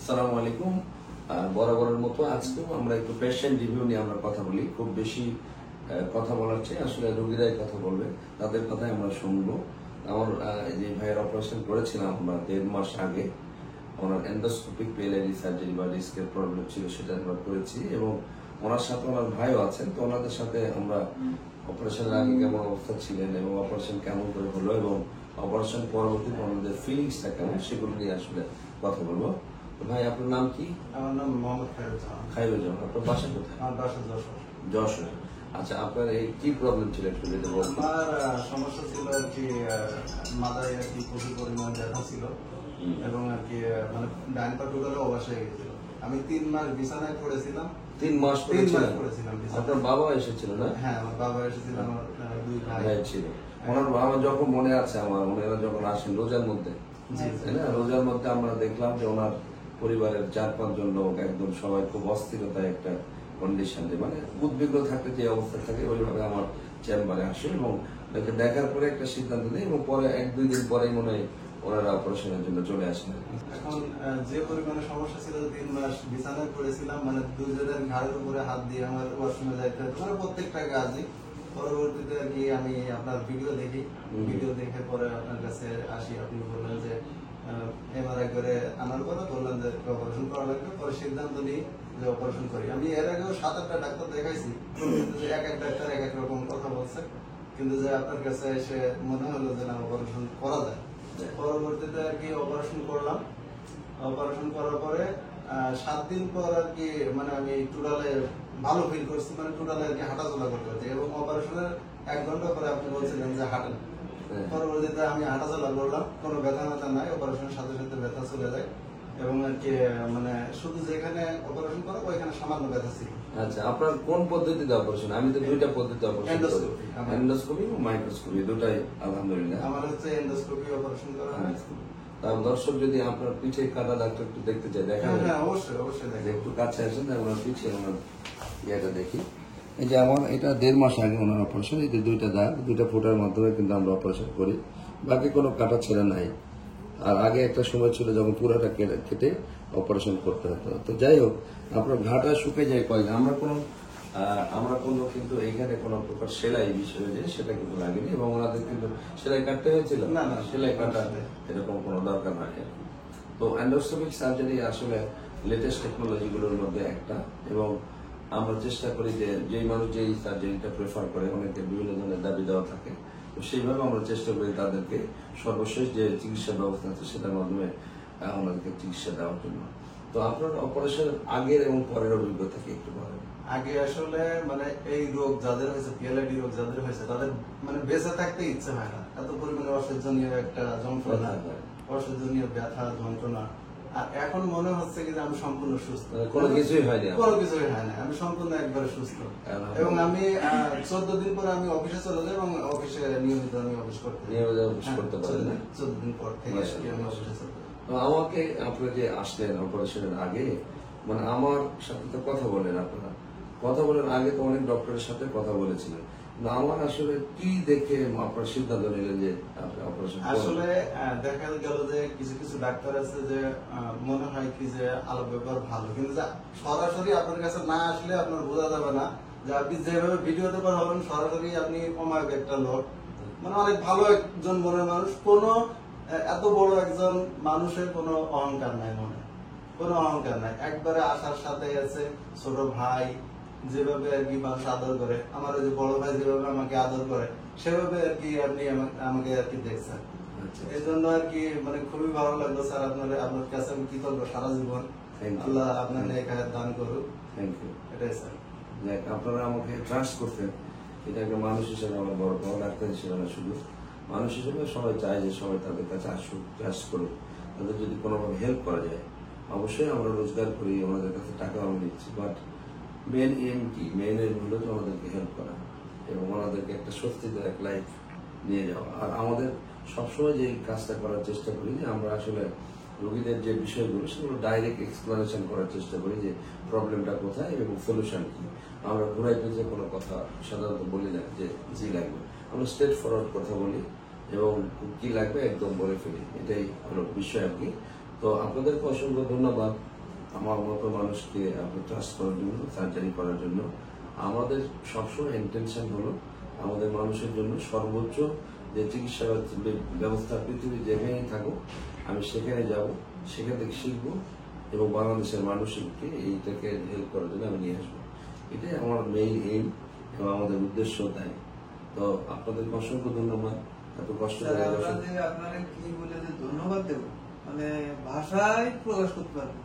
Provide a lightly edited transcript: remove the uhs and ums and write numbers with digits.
আসসালামু আলাইকুম। বরাবরের মতো আজকেও আমরা একটু পেশেন্ট রিভিউ নিয়ে আমরা কথা বলি। খুব বেশি কথা বলার চেয়ে আসলে রোগীরাই কথা বলবে, তাদের কথাই আমরা শুনবো। আমার যে ভাইয়ের অপারেশন করেছিলাম আমরা 1.5 মাস আগে, ওনার এন্ডোস্কোপিক পিএলআইডি সার্জারি বা ডিস্কের প্রবলেম ছিল, সেটা আমরা করেছি এবং ওনার সাথে ওনার ভাইও আছেন। তো ওনাদের সাথে আমরা অপারেশনের আগে কেমন অবস্থা ছিলেন এবং অপারেশন কেমন করে হলো এবং অপারেশন পরবর্তী ওনাদের ফিলিংসটা কেমন, সেগুলো নিয়ে আসলে কথা বলবো। ভাই, আপনার নাম কি? আমার নাম মোহাম্মদ খায়রুজ্জামান। খায়রুজ্জামান। আপনার বাসা কোথায়? আমার বাসা যশোর। যশোর। আচ্ছা, আপনার এই কি প্রবলেম ছিল একটু যদি বলতেন? আমার সমস্যা ছিল আর কি, মাথায় আর কি প্রচুর পরিমাণ ব্যথা ছিল এবং আর কি মানে ডাইন পা টোটালি অবশ হয়ে গেছিল। আমি 3 মাস বিছানায় পড়েছিলাম। 3 মাস 3 মাস পড়েছিলেন? পড়েছিলাম বিছানায়। আপনার বাবা এসেছিল না? হ্যাঁ, আমার বাবা এসেছিল, আমার 2 ভাই ছিল। ওনার বাবা যখন মনে আছে আমার, ওনারা যখন আসেন রোজার মধ্যে, তাই না? রোজার মধ্যে আমরা দেখলাম যে ওনার পরিবারের 4-5 জন লোক একদম সবাই খুব অস্থিরতায় একটা কন্ডিশনে, মানে উদ্বিগ্ন থাকতে যে অবস্থা থাকে ওইভাবে আমার চেম্বারে আসে এবং দেখার পরে একটা সিদ্ধান্ত নেই এবং পরে 1-2 দিন পরেই মনে হয় ওনারা অপারেশনের জন্য চলে আসেন। এখন যে পরিমাণে সমস্যা ছিল, 3 মাস বিছানায় পড়েছিলাম, মানে 2 জনের ঘাড়ের উপরে হাত দিয়ে আমার ওয়াশরুমে যাইতে হতো, মানে প্রত্যেকটা কাজই। পরবর্তীতে আর কি আমি আপনার ভিডিও দেখি, ভিডিও দেখে পরে আপনার কাছে আসি। আপনি বললেন যে এমআরআই করে আনার পরে বললেন যে অপারেশন করা লাগবে। পরে সিদ্ধান্ত নিই যে অপারেশন করি। আমি এর আগেও 7-8টা ডাক্তার দেখাইছি, কিন্তু যে এক এক ডাক্তার এক এক রকম কথা বলছে, কিন্তু যে আপনার কাছে এসে মনে হলো যে না, অপারেশন করা যায়। পরবর্তীতে আর কি অপারেশন করলাম। অপারেশন করার পরে 7 দিন পর আর কি মানে আমি টোটালে ভালো ফিল করছি, মানে টোটালে আর কি হাঁটাচলা করতে পারছি এবং অপারেশনের 1 ঘন্টা পরে আপনি বলছিলেন যে হাঁটেন। পরবর্তীতে আমি হাঁটাচলা করলাম, কোনো ব্যথা ব্যথা নাই, অপারেশনের সাথে সাথে ব্যথা চলে যায় এবং আর কি মানে শুধু যেখানে অপারেশন করা ওইখানে সামান্য ব্যথা ছিল। আচ্ছা, আপনার কোন পদ্ধতিতে অপারেশন? আমি তো 2টা পদ্ধতিতে অপারেশন করি, এন্ডোস্কোপি এবং মাইক্রোস্কোপি, দুটাই আলহামদুলিল্লাহ। আমার হচ্ছে এন্ডোস্কোপি অপারেশন করা হয়। দর্শক যদি আপনার পিঠে কাটা দাগটা একটু দেখতে চাই, দেখা যায়? হ্যাঁ, অবশ্যই অবশ্যই দেখেন। একটু কাছে আসেন, ওনার পিঠে ওনার ইয়েটা দেখি। এই যে আমার এটা 1.5 মাস আগে ওনার অপারেশন। এই যে 2টা দাগ, 2টা ফোঁটার মাধ্যমে কিন্তু আমরা অপারেশন করি, বাকি কোনো কাটা ছেঁড়া নাই। আর আগে একটা সময় ছিল যখন পুরাটা কেটে অপারেশন করতে হতো। তো যাই হোক, আপনার ঘাটা শুকে যায় কয়েক, আমরা কোনো কিন্তু এইখানে কোনো প্রকার সেলাই বিষয়ে যে সেটা কিন্তু লাগেনি এবং ওনাদের কিন্তু সেলাই কাটতে হয়েছিল না, সেলাই কাটা এরকম কোনো দরকার হয় না। তো এন্ডোস্কোপিক সার্জারি আসলে লেটেস্ট টেকনোলজি গুলোর মধ্যে একটা এবং আমরা চেষ্টা করি যে যেই মানুষ যেই সার্জারিটা প্রেফার করে, অনেকে বিভিন্ন ধরনের দাবি দেওয়া থাকে, তো সেইভাবে আমরা চেষ্টা করি তাদেরকে সর্বশেষ যে চিকিৎসা ব্যবস্থা আছে সেটার মাধ্যমে ওনাদেরকে চিকিৎসা দেওয়ার জন্য। তো আপনার অপারেশনের আগের এবং পরের অভিজ্ঞতা কি একটু বলেন? আগে আসলে মানে এই রোগ যাদের হয়েছে, পিএলআইডি রোগ যাদের হয়েছে, তাদের মানে বেঁচে থাকতে ইচ্ছে হয় না। এত পরিমাণে অসহ্যনীয় একটা যন্ত্রণা, অসহ্যনীয় ব্যথা যন্ত্রণা। আর এখন মনে হচ্ছে কি যে আমি সম্পূর্ণ সুস্থ, কোনো কিছুই হয় না, কোনো কিছুই হয় না, আমি সম্পূর্ণ একবারে সুস্থ। এবং আমি 14 দিন পরে আমি অফিসে চলে যাই এবং অফিসে নিয়মিত আমি অফিস করতে পারি। 14 দিন পর থেকে আমি অফিসে চলে যাই। আমাকে আপনি যে আসলেন অপারেশনের আগে, মানে আমার সাথে তো কথা বলেন, আপনারা কথা বলেন আগে তো অনেক ডক্টরের সাথে কথা বলেছিলেন, আমার আসলে কি দেখে আপনার সিদ্ধান্ত নিলেন যে আপনি অপারেশন? আসলে দেখা গেল যে কিছু কিছু ডাক্তার আছে যে মনে হয় কি যে আলাপ ব্যাপার ভালো, কিন্তু সরাসরি আপনার কাছে না আসলে আপনার বোঝা যাবে না যে আপনি যেভাবে ভিডিওতে কথা বলেন, সরাসরি আপনি অমায়িক একটা লোক, মানে অনেক ভালো একজন মনের মানুষ। কোনো এত বড় একজন মানুষের কোনো অহংকার নাই, মনে কোনো অহংকার নাই। একবারে আসার সাথে আছে ছোট ভাই যেভাবে আর কি মানুষ আদর করে, আমার ওই যে বড় ভাই যেভাবে আমাকে আদর করে, সেভাবে আর কি আপনি আমাকে আর কি দেখছেন। এই জন্য আর কি মানে খুবই ভালো লাগলো স্যার। আপনার কাছে আমি কি করবো সারা জীবন, আল্লাহ আপনার নেক হায়াত দান করুক। Thank you. এটাই স্যার। আপনারা আমাকে ট্রাস্ট করতেন, এটা একটা মানুষ হিসেবে আমার বড় বড় ডাক্তার হিসেবে না, শুধু মানুষ হিসেবে সবাই চায় যে সবাই তাদের কাছে আসুক, ট্রাস্ট করুক। তাদের যদি কোনোভাবে হেল্প করা যায়, অবশ্যই আমরা রোজগার করি, ওনাদের কাছে টাকা আমি নিচ্ছি, বাট মেন এম কি? মেন এম হলো যে ওনাদেরকে হেল্প করা এবং ওনাদেরকে একটা স্বস্তিদায়ক লাইফ নিয়ে যাওয়া। আর আমাদের সবসময় যে কাজটা করার চেষ্টা করি যে আমরা আসলে রোগীদের যে বিষয়গুলো সেগুলো ডাইরেক্ট এক্সপ্লেনেশন করার চেষ্টা করি যে প্রবলেমটা কোথায় এবং সলিউশন কি। আমরা ঘুরাই পেঁচে কোনো কথা সাধারণত বলি না যে জি লাগবে, আমরা স্ট্রেট ফরওয়ার্ড কথা বলি এবং কি লাগবে একদম বলে ফেলি, এটাই হলো বিষয় আর কি। তো আপনাদেরকে অসংখ্য ধন্যবাদ আমার মতো মানুষকে আপনি ট্রাস্ট করার জন্য, সার্জারি করার জন্য। আমাদের সবসময় ইন্টেনশন হলো আমাদের মানুষের জন্য সর্বোচ্চ যে চিকিৎসা ব্যবস্থা পৃথিবীর যেখানেই থাকুক আমি সেখানে যাব, সেখান থেকে শিখবো এবং বাংলাদেশের মানুষকে এইটাকে হেল্প করার জন্য আমি নিয়ে আসবো। এটাই আমার মেইন এইম এবং আমাদের উদ্দেশ্য তাই। তো আপনাদেরকে অসংখ্য ধন্যবাদ এত কষ্ট করে। আপনারা কি বলে যে ধন্যবাদ দেব, মানে ভাষায় প্রকাশ করতে পারবো।